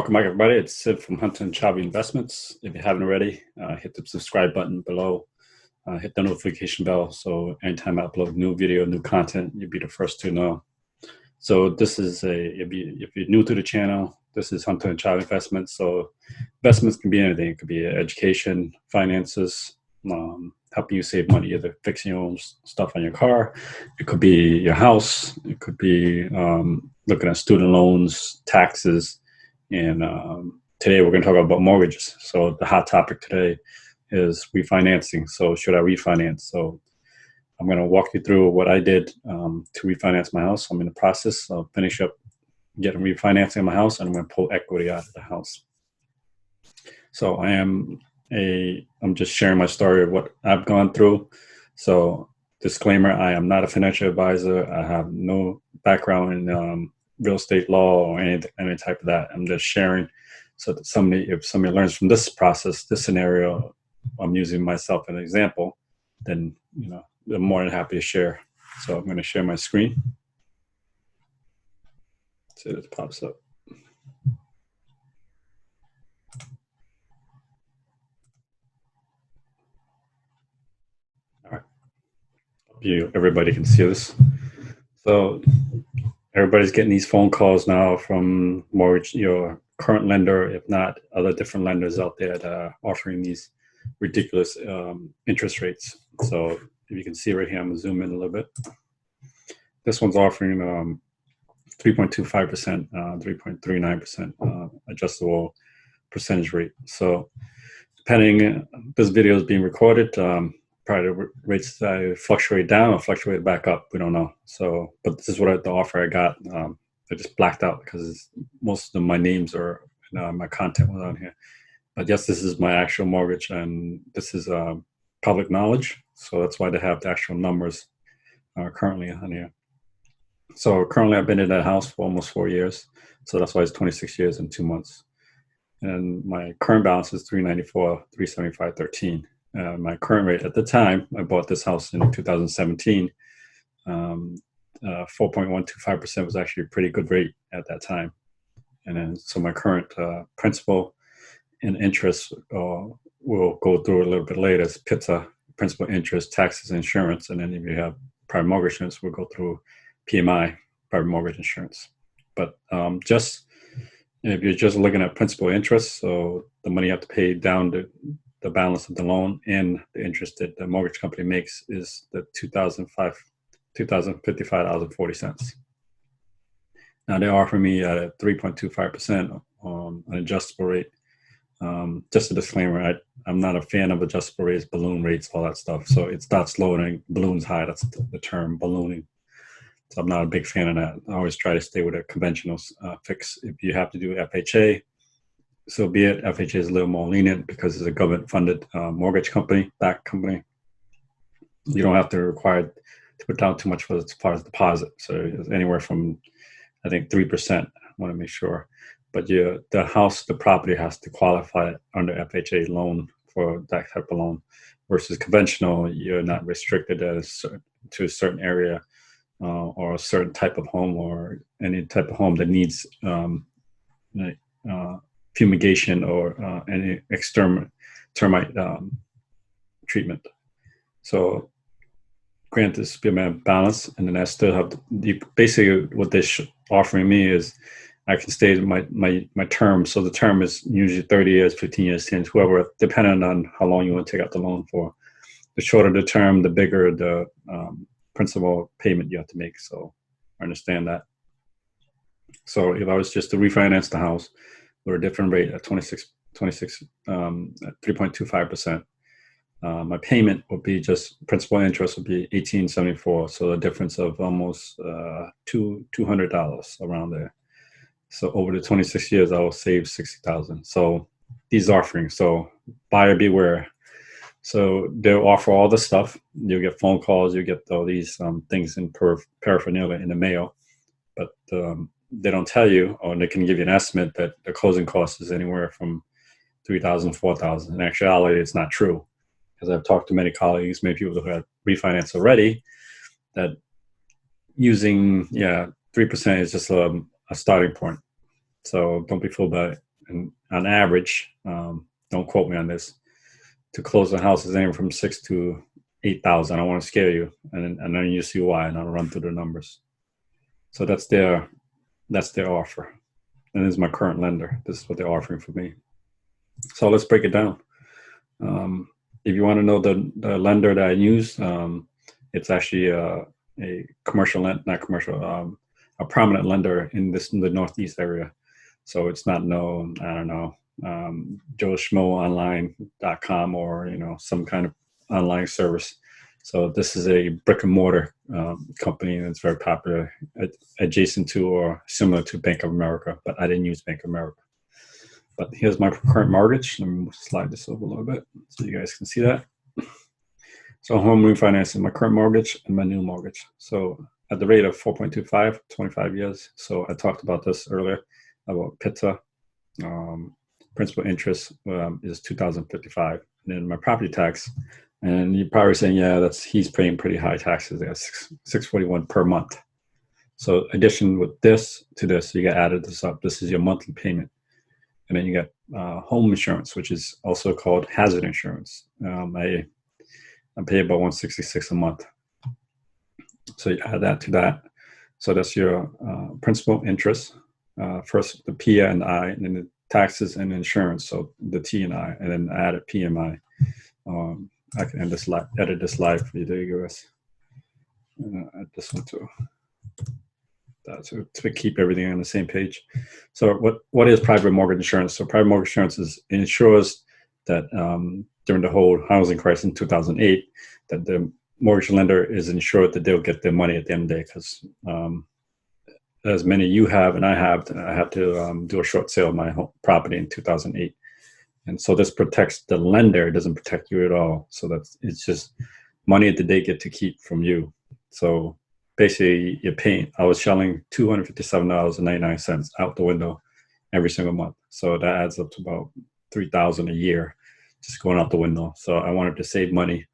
Welcome back, everybody. It's Sid from Hunter and Chavy Investments. If you haven't already, hit the subscribe button below. Hit the notification bell so anytime I upload new video, new content, you'll be the first to know. So this is if you're new to the channel, this is Hunter and Chavy Investments. So investments can be anything. It could be education, finances, helping you save money, either fixing your own stuff on your car. It could be your house. It could be looking at student loans, taxes. And today we're going to talk about mortgages. So the hot topic today is refinancing. So should I refinance? So I'm going to walk you through what I did to refinance my house. I'm in the process of finish up getting refinancing my house, and I'm going to pull equity out of the house. So I'm just sharing my story of what I've gone through. So disclaimer, I am not a financial advisor. I have no background in real estate law or any type of that. I'm just sharing so that if somebody learns from this process, this scenario, I'm using myself as an example, then I'm more than happy to share. So I'm going to share my screen. See if it pops up. All right. Everybody can see this. So everybody's getting these phone calls now from your current lender, if not other different lenders out there that are offering these ridiculous interest rates. So if you can see right here, I'm going to zoom in a little bit. This one's offering 3.25%, 3.39% adjustable percentage rate. So depending, this video is being recorded. Probably the rates fluctuate down or fluctuate back up. We don't know. So, but this is what the offer I got. I just blacked out because most of my names are, my content was on here. But yes, this is my actual mortgage, and this is public knowledge. So that's why they have the actual numbers currently on here. So currently I've been in that house for almost 4 years. So that's why it's 26 years and 2 months. And my current balance is $394, $375, $13. My current rate at the time, I bought this house in 2017, 4.125% was actually a pretty good rate at that time. And then, so my current principal and interest we'll go through a little bit later. It's PITA, principal, interest, taxes, insurance. And then if you have private mortgage insurance, we'll go through PMI, private mortgage insurance. But just if you're just looking at principal interest, so the money you have to pay down the balance of the loan and the interest that the mortgage company makes is the $2,055.40. Now they're offering me at a 3.25% an adjustable rate. Just a disclaimer, I'm not a fan of adjustable rates, balloon rates, all that stuff. So it starts low and balloons high. That's the term, ballooning. So I'm not a big fan of that. I always try to stay with a conventional fix. If you have to do FHA, so be it. FHA is a little more lenient because it's a government-funded mortgage company, backed company. You don't have to require to put down too much for as far as deposit. So it's anywhere from, I think, 3%. I want to make sure. But the property has to qualify under FHA loan for that type of loan. Versus conventional, you're not restricted to a certain area or a certain type of home or any type of home that needs fumigation or any termite treatment. So grant this be my balance, and then I still have basically what they're offering me is I can stay my term. So the term is usually 30 years, 15 years, 10 years, whoever, depending on how long you want to take out the loan for. The shorter the term, the bigger the principal payment you have to make. So I understand that. So if I was just to refinance the house with a different rate at 3.25%, my payment would be just principal and interest would be $1,874. So a difference of almost $200 around there. So over the 26 years, I will save $60,000. So these offerings, so buyer beware. So they'll offer all the stuff. You'll get phone calls. You get all these things in paraphernalia in the mail, but they don't tell you, or they can give you an estimate that the closing cost is anywhere from $3,000, $4,000. In actuality, it's not true, because I've talked to many colleagues, many people who have refinanced already, that using 3% is just a starting point. So don't be fooled by And on average, don't quote me on this, to close the house is anywhere from 6 to 8,000. I don't want to scare you, and then you see why, and I'll run through the numbers. So that's their offer, and this is my current lender. This is what they're offering for me. So let's break it down. If you want to know the lender that I use, it's actually a commercial not commercial, a prominent lender in the Northeast area. So it's not I don't know, joeschmoonline.com or some kind of online service. So this is a brick and mortar company that's very popular, adjacent to or similar to Bank of America, but I didn't use Bank of America. But here's my current mortgage. Let me slide this over a little bit so you guys can see that. So home refinancing, my current mortgage and my new mortgage. So at the rate of 4.25, 25 years. So I talked about this earlier about PITA. Principal interest is $2,055. And then my property tax, and you're probably saying, yeah, he's paying pretty high taxes. That's $641 per month. So addition with this to this, you got added this up. This is your monthly payment. And then you got home insurance, which is also called hazard insurance. I pay about $166 a month. So you add that to that. So that's your principal interest. First the PIA and I, and then the taxes and insurance. So the T and I, and then I added PMI. I can edit this live for you. There you go. Add this one too. To keep everything on the same page. So what is private mortgage insurance? So private mortgage insurance ensures that during the whole housing crisis in 2008, that the mortgage lender is ensured that they'll get their money at the end of the day. Because as many you have and I had to do a short sale of my home property in 2008. And so this protects the lender. It doesn't protect you at all. So it's just money that they get to keep from you. So basically, you're paying. I was shelling $257.99 out the window every single month. So that adds up to about $3,000 a year, just going out the window. So I wanted to save money.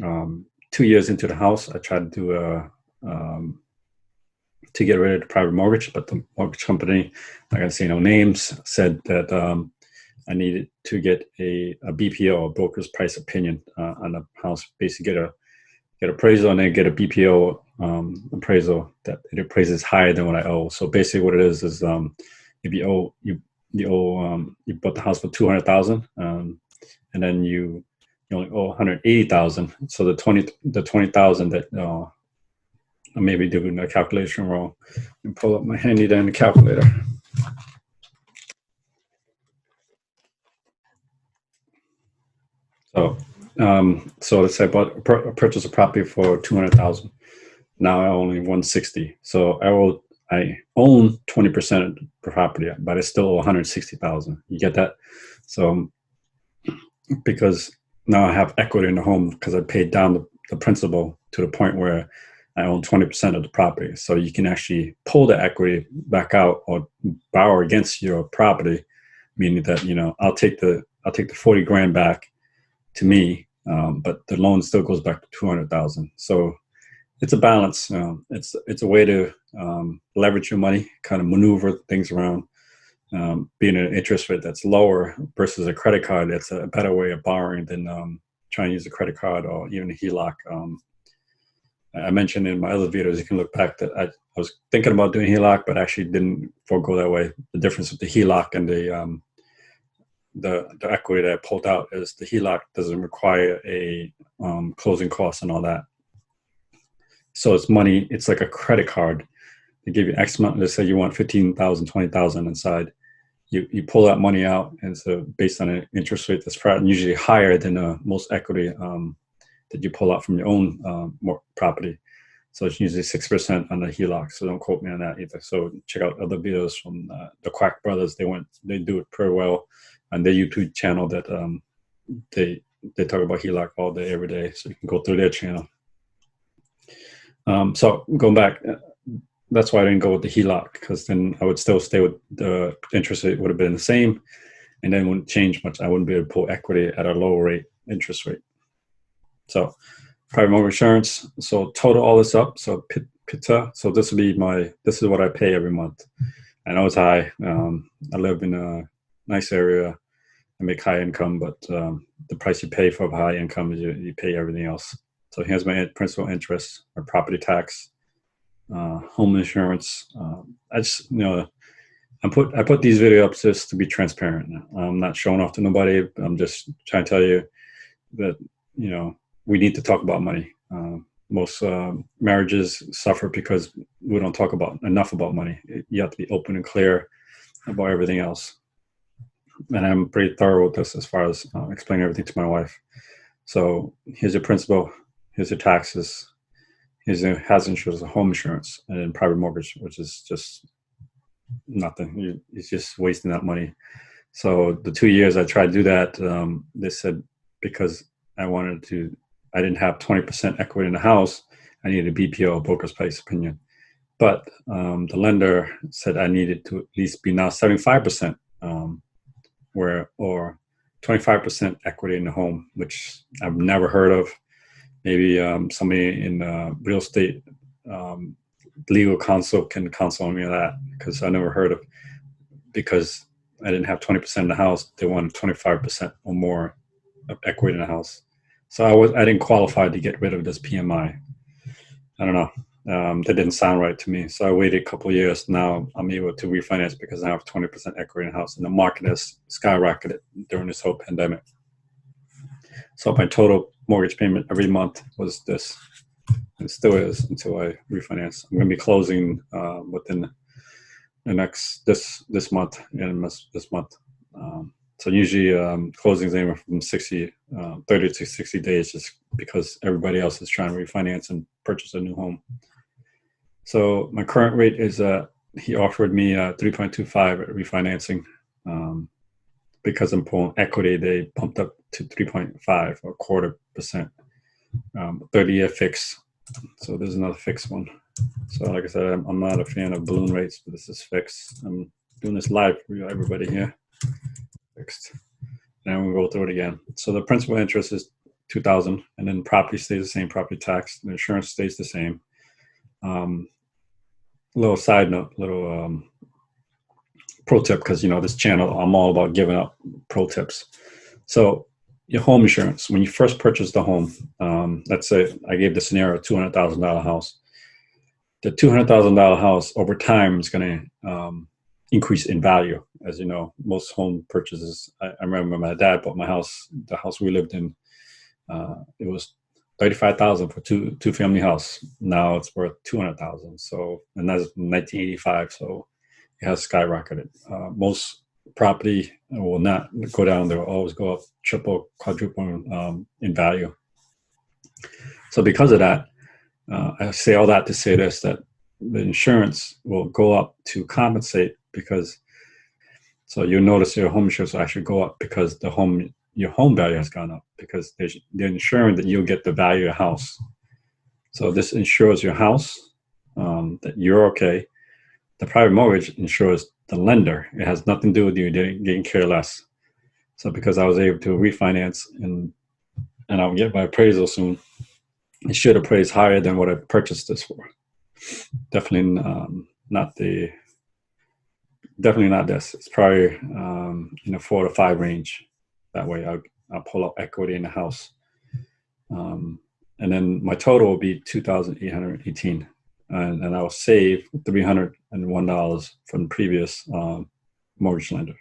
2 years into the house, I tried to do to get rid of the private mortgage, but the mortgage company, not gonna say no names, said that I needed to get a BPO, a broker's price opinion, on the house. Basically, get appraisal and then get a BPO appraisal that it appraises higher than what I owe. So basically, what it is if you bought the house for $200,000, and then you only owe $180,000. So the $20,000 that I may be doing the calculation wrong. And pull up my handy dandy calculator. So let's say I purchased a property for $200,000. Now I own only $160,000. So I own 20% of the property, but I still owe $160,000. You get that? So because now I have equity in the home because I paid down the principal to the point where I own 20% of the property. So you can actually pull the equity back out or borrow against your property, meaning that I'll take the 40 grand back to me, but the loan still goes back to 200,000. So it's a balance. It's a way to leverage your money, kind of maneuver things around. Being an interest rate that's lower versus a credit card, that's a better way of borrowing than trying to use a credit card or even a HELOC. I mentioned in my other videos, you can look back that I was thinking about doing HELOC, but actually didn't forego that way. The difference with the HELOC and the equity that I pulled out is the HELOC doesn't require a closing costs and all that. So it's money. It's like a credit card. They give you X amount. Let's say you want 15,000, 20,000 inside. You pull that money out, and so based on an interest rate that's usually higher than most equity that you pull out from your own property. So it's usually 6% on the HELOC. So don't quote me on that either. So check out other videos from the Quack brothers. They do it pretty well on their YouTube channel. That they talk about HELOC all day, every day. So you can go through their channel. So going back, that's why I didn't go with the HELOC, because then I would still stay with the interest rate would have been the same, and then it wouldn't change much. I wouldn't be able to pull equity at a lower rate interest rate. So private mortgage insurance. So total all this up. So PITA. So this is what I pay every month. I know it's high. I live in nice area. I make high income, but the price you pay for high income is you pay everything else. So here's my principal interest, my property tax, home insurance. I just, I put these videos up just to be transparent. I'm not showing off to nobody. I'm just trying to tell you that, we need to talk about money. Most marriages suffer because we don't talk enough about money. You have to be open and clear about everything else. And I'm pretty thorough with this as far as explaining everything to my wife. So here's your principal, here's your taxes, here's your house insurance, home insurance, and then private mortgage, which is just nothing. It's just wasting that money. So the 2 years I tried to do that, they said because I didn't have 20% equity in the house, I needed a BPO, broker's price opinion. But the lender said I needed to at least be now 75%, or 25% equity in the home, which I've never heard of. Maybe somebody in real estate legal counsel can counsel me on that, because I never heard of, because I didn't have 20% in the house. They wanted 25% or more of equity in the house. So I didn't qualify to get rid of this PMI. I don't know. That didn't sound right to me. So I waited a couple of years. Now I'm able to refinance because I have 20% equity in the house, and the market has skyrocketed during this whole pandemic. So my total mortgage payment every month was this. It still is until I refinance. I'm going to be closing within the next this month and this month. So usually closings anywhere from 30 to 60 days, just because everybody else is trying to refinance and purchase a new home. So my current rate is he offered me 3.25 at refinancing. Because I'm pulling equity, they pumped up to 3.5 or 0.25%, 30-year fix. So there's another fixed one. So like I said, I'm not a fan of balloon rates, but this is fixed. I'm doing this live for everybody here. Fixed. And we'll go through it again. So the principal interest is $2,000, and then property stays the same, property tax. The insurance stays the same. Little side note, little pro tip, because this channel, I'm all about giving up pro tips. So your home insurance, when you first purchase the home, let's say I gave the scenario $200,000 house. The $200,000 house over time is going to increase in value. As you know, most home purchases, I remember my dad bought my house, the house we lived in, it was $35,000 for two family house. Now it's worth $200,000. So, and that's 1985. So it has skyrocketed. Most property will not go down; they will always go up, triple, quadruple in value. So because of that, I say all that to say this: that the insurance will go up to compensate, because. So you'll notice your home insurance will actually go up because your home value has gone up, because they're ensuring that you'll get the value of your house. So this insures your house, that you're okay. The private mortgage insures the lender. It has nothing to do with you getting care less. So because I was able to refinance and I'll get my appraisal soon, it should appraise higher than what I purchased this for. Definitely Definitely not this. It's probably in the 4 to 5 range. That way I'll pull up equity in the house. And then my total will be $2,818. And I'll save $301 from the previous mortgage lender.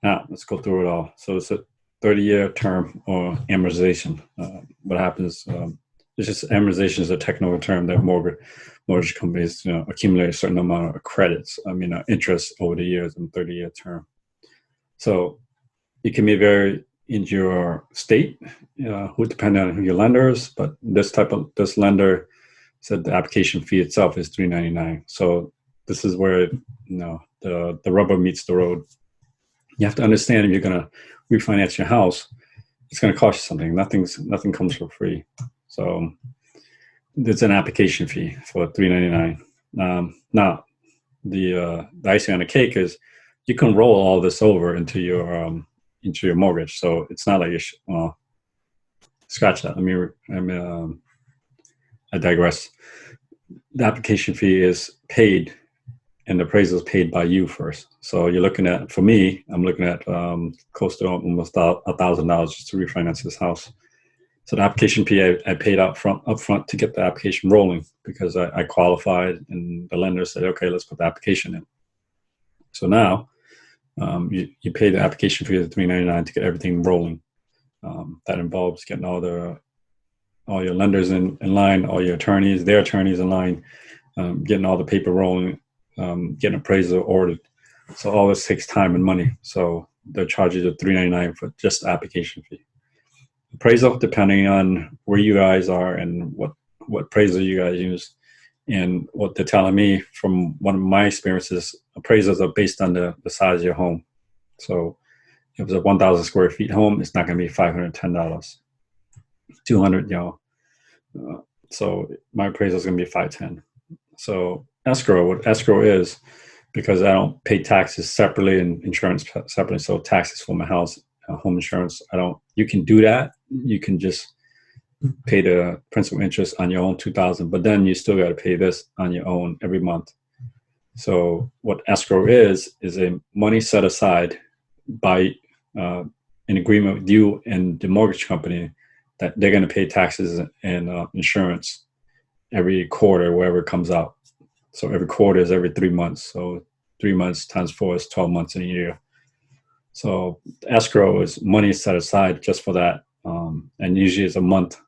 Now, let's go through it all. So it's a 30-year term or amortization. What happens, it's just amortization is a technical term that mortgage companies accumulate a certain amount of credits, interest over the years in 30-year term. So it can be very in your state, who depending on who your lender is, but this lender said the application fee itself is $399. So this is where the rubber meets the road. You have to understand, if you're going to refinance your house, it's going to cost you something. Nothing comes for free. So there's an application fee for $399. Now, the icing on the cake is you can roll all this over into your mortgage. So it's not like scratch that. I digress. The application fee is paid and the appraisal is paid by you first. So you're looking at, for me, I'm looking at close to almost $1,000 just to refinance this house. So the application fee I paid upfront to get the application rolling because I qualified, and the lender said, okay, let's put the application in. So now you pay the application fee of $399 to get everything rolling. That involves getting all your lenders in line, all your attorneys, their attorneys in line, getting all the paper rolling, getting appraisal ordered. So all this takes time and money. So they're charging you $399 for just the application fee. Appraisal, depending on where you guys are and what appraisal you guys use, and what they're telling me from one of my experiences, appraisals are based on the size of your home. So if it's a 1,000 square feet home, it's not going to be $510. 200, so my appraisal is going to be $510. So escrow, what escrow is, because I don't pay taxes separately and insurance separately. So taxes for my house, home insurance, you can do that. You can just pay the principal interest on your own $2,000, but then you still got to pay this on your own every month. So what escrow is a money set aside by an agreement with you and the mortgage company that they're going to pay taxes and insurance every quarter, wherever it comes out. So every quarter is every 3 months. So 3 months times 4 is 12 months in a year. So escrow is money set aside just for that. And usually it's a month.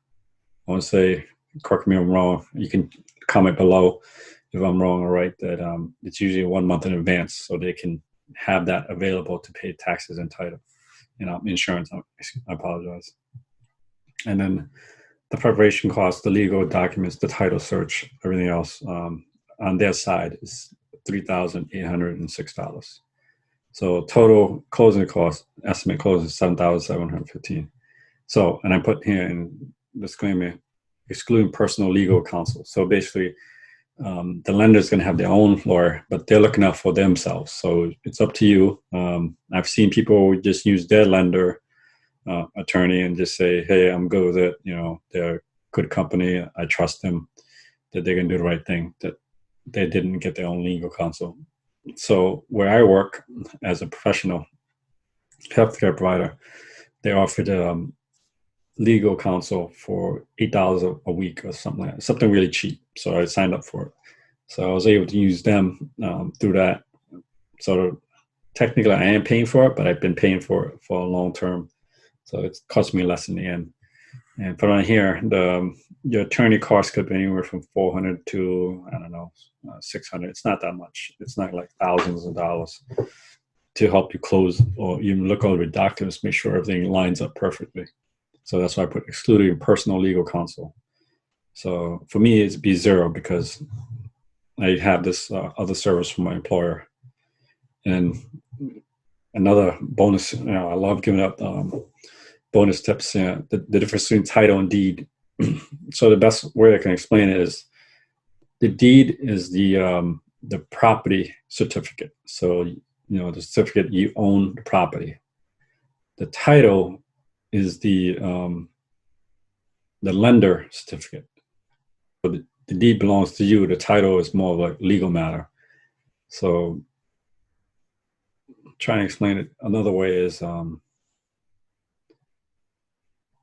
I want to say, correct me if I'm wrong, you can comment below if I'm wrong or right, that it's usually 1 month in advance, so they can have that available to pay taxes and title, insurance. I apologize. And then the preparation costs, the legal documents, the title search, everything else on their side is $3,806. So total closing cost, estimate closing $7,715. So, and I put here in disclaimer, excluding personal legal counsel. So basically, the lender's going to have their own lawyer, but they're looking out for themselves. So it's up to you. I've seen people just use their lender attorney and just say, hey, I'm good with it. They're a good company. I trust them that they're going to do the right thing, that they didn't get their own legal counsel. So where I work as a professional healthcare provider, they offered legal counsel for $8 a week or something like that, something really cheap. So I signed up for it. So I was able to use them through that. So technically I am paying for it, but I've been paying for it for a long term. So it's cost me less in the end. And put on here, your attorney costs could be anywhere from $400 to, I don't know, $600. It's not that much. It's not like thousands of dollars to help you close or even look over the documents, make sure everything lines up perfectly. So that's why I put excluding personal legal counsel. So for me, it's be zero because I have this other service from my employer. And another bonus, I love giving out bonus tips. The difference between title and deed. So the best way I can explain it is the deed is the property certificate. So the certificate you own the property. The title is the lender certificate. So the deed belongs to you. The title is more of a legal matter. So trying to explain it another way is